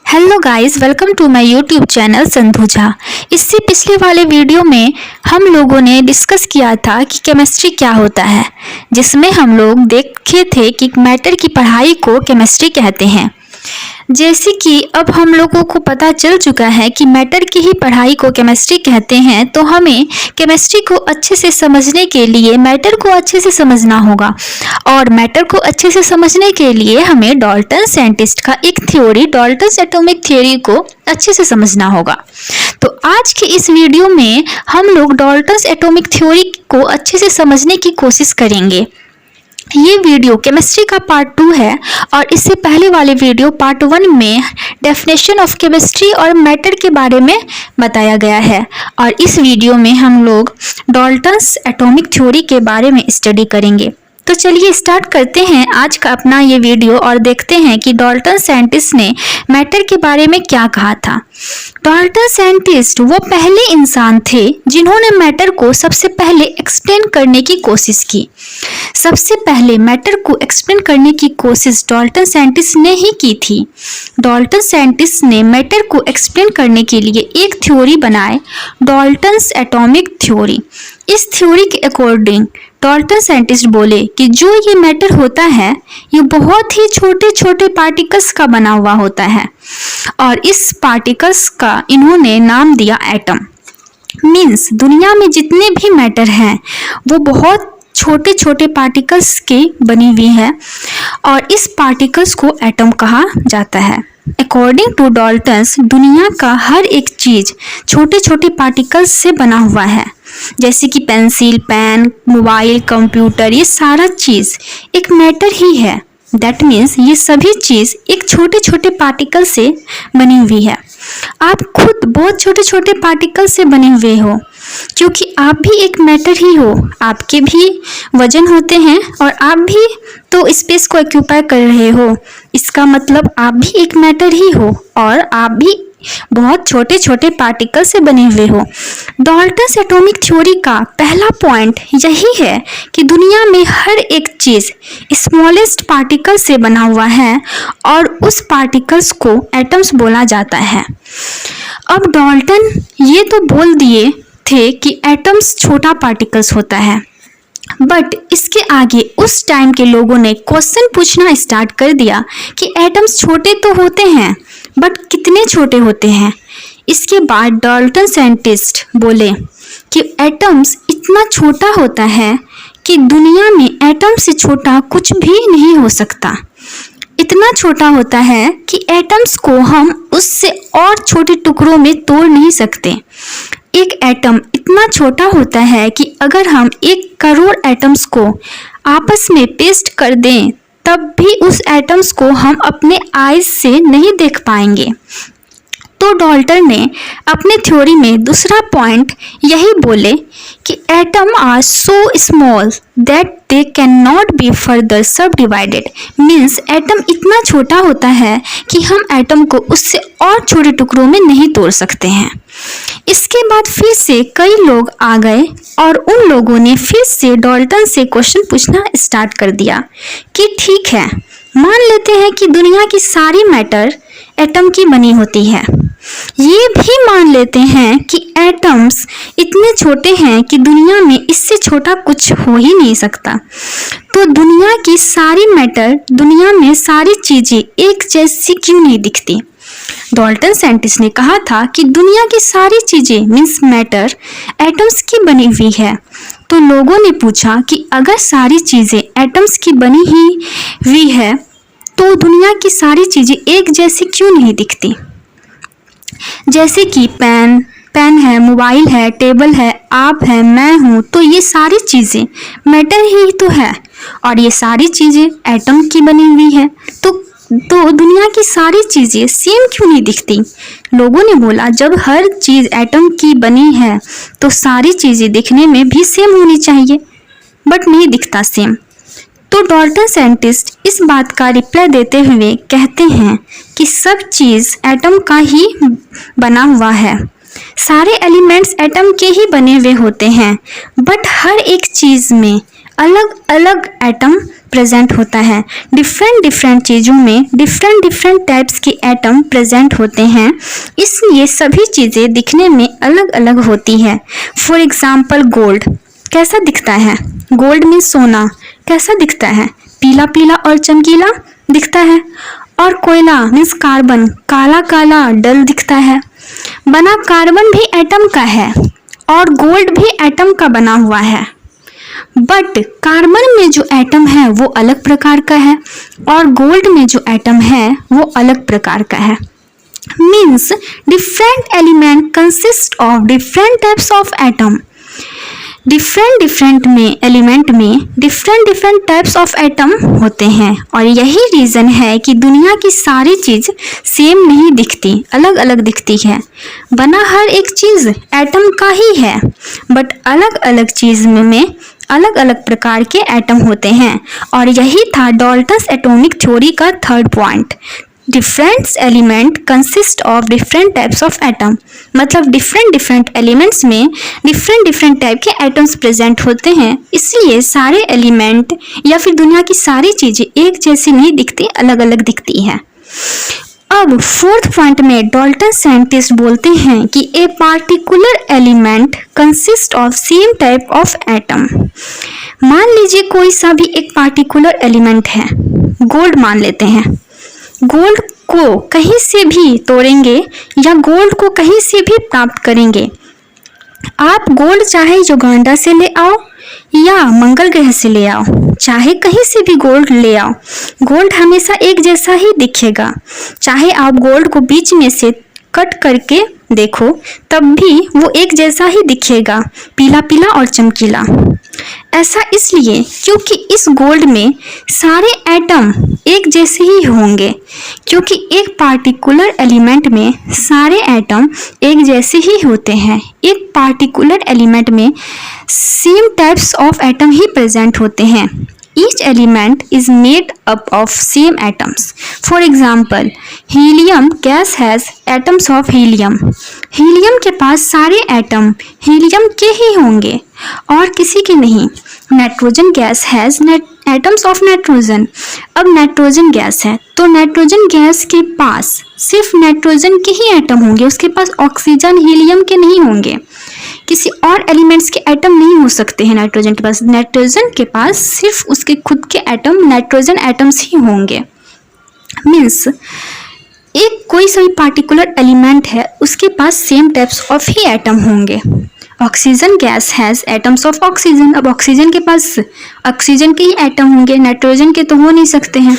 Hello guys, welcome to my YouTube channel Sandhu Jha. इससे पिछले वाले वीडियो में हम लोगों ने डिस्कस किया था कि केमिस्ट्री क्या होता है, जिसमें हम लोग देखे थे कि मैटर की पढ़ाई को केमिस्ट्री कहते हैं। जैसे कि अब हम लोगों को पता चल चुका है कि मैटर की ही पढ़ाई को केमिस्ट्री कहते हैं, तो हमें केमिस्ट्री को अच्छे से समझने के लिए मैटर को अच्छे से समझना होगा। और मैटर को अच्छे से समझने के लिए हमें डाल्टन साइंटिस्ट का एक थ्योरी, डाल्टन एटॉमिक थ्योरी को अच्छे से समझना होगा। तो आज की इस वीडियो में हम लोग डाल्टन एटॉमिक थ्योरी को अच्छे से समझने की कोशिश करेंगे। ये वीडियो केमिस्ट्री का पार्ट 2 है और इससे पहले वाले वीडियो पार्ट 1 में डेफिनेशन ऑफ केमिस्ट्री और मैटर के बारे में बताया गया है। और इस वीडियो में हम लोग डाल्टन्स एटॉमिक थ्योरी के बारे में स्टडी करेंगे। तो चलिए स्टार्ट करते हैं आज का अपना ये वीडियो और देखते हैं कि डाल्टन साइंटिस्ट ने मैटर के बारे में क्या कहा था। डाल्टन साइंटिस्ट वो पहले इंसान थे जिन्होंने मैटर को सबसे पहले एक्सप्लेन करने की कोशिश की। सबसे पहले मैटर को एक्सप्लेन करने की कोशिश डाल्टन साइंटिस्ट ने ही की थी। डाल्टन साइंटिस्ट ने मैटर को एक्सप्लेन करने के लिए एक थ्योरी बनाए, डाल्टन्स एटॉमिक थ्योरी। इस थ्योरी के अकॉर्डिंग डाल्टन साइंटिस्ट बोले कि जो ये मैटर होता है ये बहुत ही छोटे छोटे पार्टिकल्स का बना हुआ होता है और इस पार्टिकल्स का इन्होंने नाम दिया एटम। मीन्स दुनिया में जितने भी मैटर हैं वो बहुत छोटे छोटे पार्टिकल्स की बनी हुई है और इस पार्टिकल्स को एटम कहा जाता है। अकॉर्डिंग टू डाल्टन्स दुनिया का हर एक चीज छोटे छोटे पार्टिकल्स से बना हुआ है, जैसे कि पेंसिल, पेन, मोबाइल, कंप्यूटर, ये सारा चीज एक मैटर ही है। दैट मीन्स ये सभी चीज एक छोटे छोटे पार्टिकल से बनी हुई है। आप खुद बहुत छोटे छोटे पार्टिकल से बने हुए हो, क्योंकि आप भी एक मैटर ही हो। आपके भी वजन होते हैं और आप भी तो स्पेस को ऑक्यूपाई कर रहे हो। इसका मतलब आप भी एक मैटर ही हो और आप भी बहुत छोटे छोटे पार्टिकल से बने हुए हो। डाल्टन एटॉमिक थ्योरी का पहला पॉइंट यही है कि दुनिया में हर एक चीज स्मॉलेस्ट पार्टिकल से बना हुआ है और उस पार्टिकल्स को एटम्स बोला जाता है। अब डाल्टन ये तो बोल दिए थे कि एटम्स छोटा पार्टिकल्स होता है, बट इसके आगे उस टाइम के लोगों ने क्वेश्चन पूछना स्टार्ट कर दिया कि एटम्स छोटे तो होते हैं बट कितने छोटे होते हैं। इसके बाद डाल्टन साइंटिस्ट बोले कि एटम्स इतना छोटा होता है कि दुनिया में एटम से छोटा कुछ भी नहीं हो सकता। इतना छोटा होता है कि एटम्स को हम उससे और छोटे टुकड़ों में तोड़ नहीं सकते। एक एटम इतना छोटा होता है कि अगर हम 1 करोड़ एटम्स को आपस में पेस्ट कर दें तब भी उस एटम्स को हम अपने आईज से नहीं देख पाएंगे। तो डाल्टन ने अपने थ्योरी में दूसरा पॉइंट यही बोले कि atom are so small that they can not be further subdivided. Means atom इतना छोटा होता है कि हम एटम को उससे और छोटे टुकड़ों में नहीं तोड़ सकते हैं। इसके बाद फिर से कई लोग आ गए और उन लोगों ने फिर से डाल्टन से क्वेश्चन पूछना स्टार्ट कर दिया कि ठीक है, मान लेते हैं कि दुनिया की सारी मैटर एटम की बनी होती है। ये भी मान लेते हैं कि एटम्स इतने छोटे हैं कि दुनिया में इससे छोटा कुछ हो ही नहीं सकता। तो दुनिया की सारी मैटर, दुनिया में सारी चीजें एक जैसी क्यों नहीं दिखती? डाल्टन साइंटिस्ट ने कहा था कि दुनिया की सारी चीजें मीन्स मैटर एटम्स की बनी हुई है। तो लोगों ने पूछा कि अगर सारी चीजें एटम्स की बनी ही हुई है तो दुनिया की सारी चीजें एक जैसी क्यों नहीं दिखती? जैसे कि पेन है, मोबाइल है, टेबल है, आप है, मैं हूँ, तो ये सारी चीजें मैटर ही तो है और ये सारी चीजें एटम की बनी हुई है। तो दुनिया की सारी चीजें सेम क्यों नहीं दिखती? लोगों ने बोला जब हर चीज एटम की बनी है तो सारी चीजें दिखने में भी सेम होनी चाहिए, बट नहीं दिखता सेम। तो डाल्टन साइंटिस्ट इस बात का रिप्लाई देते हुए कहते हैं कि सब चीज एटम का ही बना हुआ है। सारे एलिमेंट्स एटम के ही बने हुए होते हैं, बट हर एक चीज में अलग अलग एटम प्रेजेंट होता है। डिफरेंट डिफरेंट चीज़ों में डिफरेंट डिफरेंट टाइप्स के एटम प्रेजेंट होते हैं, इसलिए सभी चीज़ें दिखने में अलग अलग होती है। फॉर एग्जाम्पल गोल्ड कैसा दिखता है? गोल्ड में सोना कैसा दिखता है? पीला पीला और चमकीला दिखता है। और कोयला मीन्स कार्बन काला काला डल दिखता है। बना कार्बन भी एटम का है और गोल्ड भी एटम का बना हुआ है, बट कार्बन में जो एटम है वो अलग प्रकार का है और गोल्ड में जो एटम है वो अलग प्रकार का है। Means different element consist of different types of atom. Different different में एलिमेंट में different different types of atom होते हैं और यही रीज़न है कि दुनिया की सारी चीज़ सेम नहीं दिखती, अलग अलग दिखती है। बना हर एक चीज़ एटम का ही है, बट अलग अलग चीज़ में अलग अलग प्रकार के एटम होते हैं। और यही था डाल्टन्स एटॉमिक थ्योरी का third point. Different element consist of different types of atom, मतलब डिफरेंट डिफरेंट एलिमेंट्स में डिफरेंट डिफरेंट टाइप के एटम्स प्रेजेंट होते हैं, इसलिए सारे एलिमेंट या फिर दुनिया की सारी चीज़ें एक जैसी नहीं दिखती, अलग अलग दिखती हैं। अब फोर्थ पॉइंट में डाल्टन साइंटिस्ट बोलते हैं कि a particular element consist of same type of atom. मान लीजिए कोई सा भी एक पार्टिकुलर एलिमेंट है, गोल्ड मान लेते हैं। गोल्ड को कहीं से भी तोड़ेंगे या गोल्ड को कहीं से भी प्राप्त करेंगे। आप गोल्ड चाहे युगांडा से ले आओ या मंगल ग्रह से ले आओ, चाहे कहीं से भी गोल्ड ले आओ, गोल्ड हमेशा एक जैसा ही दिखेगा। चाहे आप गोल्ड को बीच में से कट करके देखो तब भी वो एक जैसा ही दिखेगा, पीला पीला और चमकीला। ऐसा इसलिए क्योंकि इस गोल्ड में सारे एटम एक जैसे ही होंगे, क्योंकि एक पार्टिकुलर एलिमेंट में सारे एटम एक जैसे ही होते हैं। एक पार्टिकुलर एलिमेंट में same types of atom he present होते हैं। Each element is made up of same atoms. For example, helium gas has atoms of helium. Helium के पास सारे एटम हीलियम के ही होंगे और किसी के नहीं। Nitrogen gas has atoms of nitrogen. अब नाइट्रोजन गैस है तो नाइट्रोजन गैस के पास सिर्फ नाइट्रोजन के ही एटम होंगे, उसके पास ऑक्सीजन हीलियम के नहीं होंगे, किसी और एलिमेंट्स के एटम नहीं हो सकते हैं नाइट्रोजन के पास। नाइट्रोजन के पास सिर्फ उसके खुद के एटम नाइट्रोजन एटम्स ही होंगे। मीन्स एक कोई सा भी पार्टिकुलर एलिमेंट है उसके पास सेम टाइप्स ऑफ ही एटम होंगे। Oxygen gas has atoms of oxygen. अब ऑक्सीजन के पास ऑक्सीजन के ही एटम होंगे, नाइट्रोजन के तो हो नहीं सकते हैं।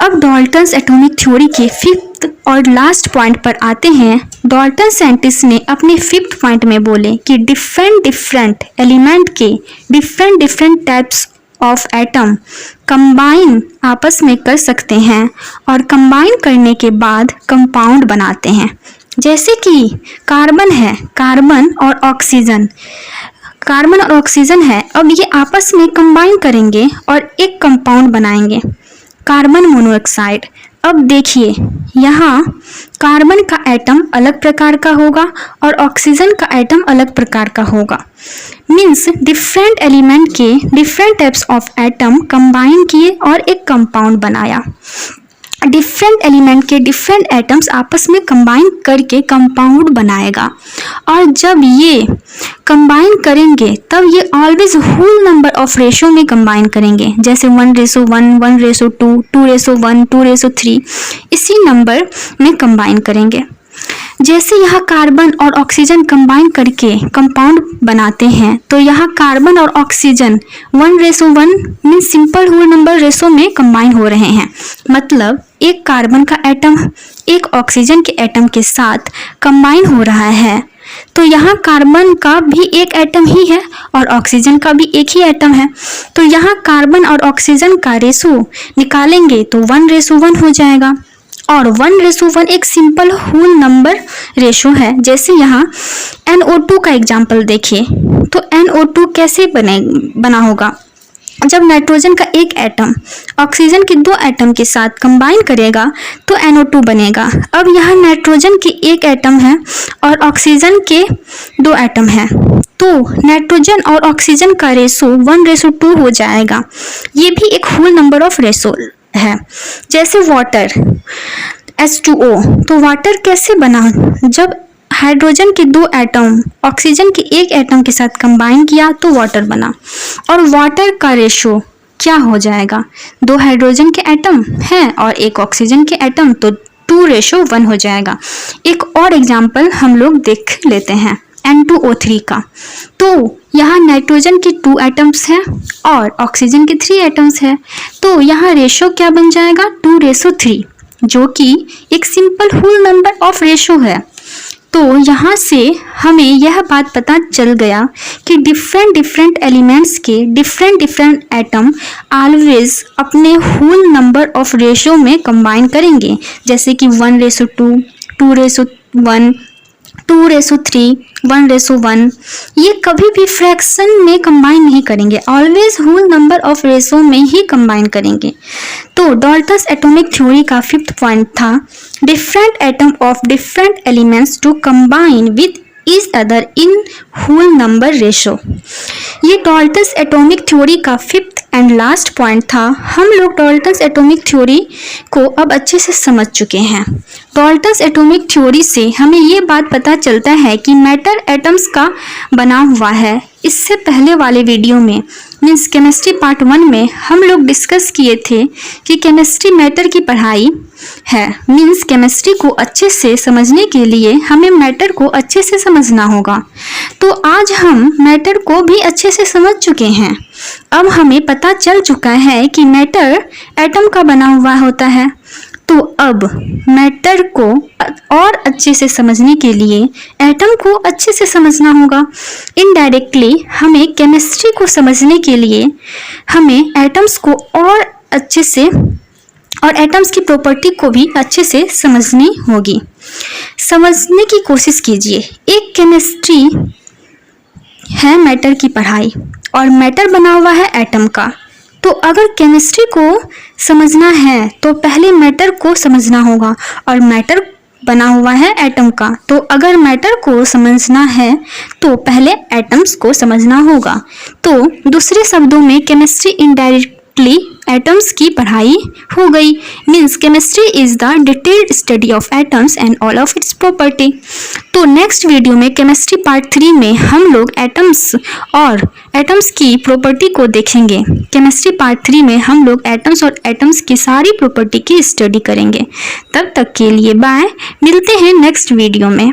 अब डाल्टन्स एटॉमिक थ्योरी के फिफ्थ और लास्ट पॉइंट पर आते हैं। डाल्टन साइंटिस्ट ने अपने फिफ्थ पॉइंट में बोले कि डिफरेंट डिफरेंट एलिमेंट के different different types of atom combine आपस में कर सकते हैं और कंबाइन करने के बाद कंपाउंड बनाते हैं। जैसे कि कार्बन है, कार्बन और ऑक्सीजन है। अब ये आपस में कंबाइन करेंगे और एक कंपाउंड बनाएंगे, कार्बन मोनोऑक्साइड। अब देखिए यहाँ कार्बन का एटम अलग प्रकार का होगा और ऑक्सीजन का एटम अलग प्रकार का होगा। मीन्स डिफरेंट एलिमेंट के different types of atom combine किए और एक कंपाउंड बनाया। डिफरेंट एलिमेंट के डिफरेंट एटम्स आपस में कंबाइन करके कंपाउंड बनाएगा और जब ये कंबाइन करेंगे तब ये always whole number of ratio में कंबाइन करेंगे, जैसे 1:1, 1:2, 2:1, 2:3 इसी नंबर में कंबाइन करेंगे। जैसे यहाँ कार्बन और ऑक्सीजन कंबाइन करके कंपाउंड बनाते हैं तो यहाँ कार्बन और oxygen 1:1 means simple whole number ratio में कंबाइन हो रहे हैं। मतलब एक कार्बन का एटम एक ऑक्सीजन के एटम के साथ कंबाइन हो रहा है, तो यहाँ कार्बन का भी एक एटम ही है और ऑक्सीजन का भी एक ही एटम है, तो यहाँ कार्बन और ऑक्सीजन का रेशो निकालेंगे तो 1:1 हो जाएगा। और 1:1 एक सिंपल होल नंबर रेशो है। जैसे यहाँ NO2 का एग्जाम्पल देखिए तो NO2 कैसे बना होगा, जब नाइट्रोजन का एक एटम ऑक्सीजन के 2 एटम के साथ कंबाइन करेगा तो NO2 बनेगा। अब यहाँ नाइट्रोजन के एक एटम है और ऑक्सीजन के 2 एटम है तो नाइट्रोजन और ऑक्सीजन का रेशो 1:2 हो जाएगा। ये भी एक होल नंबर ऑफ रेशो है। जैसे वाटर H2O, तो वाटर कैसे बना? जब हाइड्रोजन के 2 एटम ऑक्सीजन के 1 एटम के साथ कंबाइन किया तो वाटर बना। और वाटर का रेशो क्या हो जाएगा? 2 हाइड्रोजन के एटम हैं और 1 ऑक्सीजन के एटम, तो 2:1 हो जाएगा। एक और एग्जाम्पल हम लोग देख लेते हैं N2O3 का। तो यहाँ नाइट्रोजन के 2 एटम्स हैं और ऑक्सीजन के 3 एटम्स हैं, तो यहाँ रेशो क्या बन जाएगा? 2:3, जो कि एक simple whole number of ratio है। तो यहाँ से हमें यह बात पता चल गया कि डिफरेंट एलिमेंट्स के डिफरेंट एटम ऑलवेज अपने होल नंबर ऑफ रेशो में कंबाइन करेंगे, जैसे कि 1:2, 2:1, 2:3, 1:1। ये कभी भी फ्रैक्शन में कंबाइन नहीं करेंगे, always whole number of ratio में ही कंबाइन करेंगे। तो डाल्टन्स एटॉमिक थ्योरी का 5th पॉइंट था different atom of different elements to combine with each other in whole number ratio. ये डाल्टन्स एटॉमिक थ्योरी का 5th एंड लास्ट पॉइंट था। हम लोग डाल्टन्स एटॉमिक थ्योरी को अब अच्छे से समझ चुके हैं। डाल्टन्स एटॉमिक थ्योरी से हमें ये बात पता चलता है कि मैटर एटम्स का बना हुआ है। इससे पहले वाले वीडियो में मीन्स केमिस्ट्री पार्ट 1 में हम लोग डिस्कस किए थे कि केमिस्ट्री मैटर की पढ़ाई है। मीन्स केमिस्ट्री को अच्छे से समझने के लिए हमें मैटर को अच्छे से समझना होगा। तो आज हम मैटर को भी अच्छे से समझ चुके हैं। अब हमें पता चल चुका है कि मैटर एटम का बना हुआ होता है। तो अब मैटर को और अच्छे से समझने के लिए एटम को अच्छे से समझना होगा। इनडायरेक्टली हमें केमिस्ट्री को समझने के लिए हमें एटम्स को और अच्छे से और एटम्स की प्रॉपर्टी को भी अच्छे से समझनी होगी। समझने की कोशिश कीजिए। एक केमिस्ट्री है मैटर की पढ़ाई और मैटर बना हुआ है एटम का। तो अगर केमिस्ट्री को समझना है तो पहले मैटर को समझना होगा और मैटर बना हुआ है एटम का। तो अगर मैटर को समझना है तो पहले एटम्स को समझना होगा। तो दूसरे शब्दों में केमिस्ट्री इनडायरेक्टली एटम्स की पढ़ाई हो गई। Means chemistry is the detailed study of atoms and all of its property. तो नेक्स्ट वीडियो में केमिस्ट्री पार्ट 3 में हम लोग एटम्स और एटम्स की प्रॉपर्टी को देखेंगे। केमिस्ट्री पार्ट 3 में हम लोग एटम्स और एटम्स की सारी प्रॉपर्टी की स्टडी करेंगे। तब तक के लिए बाय, मिलते हैं नेक्स्ट वीडियो में।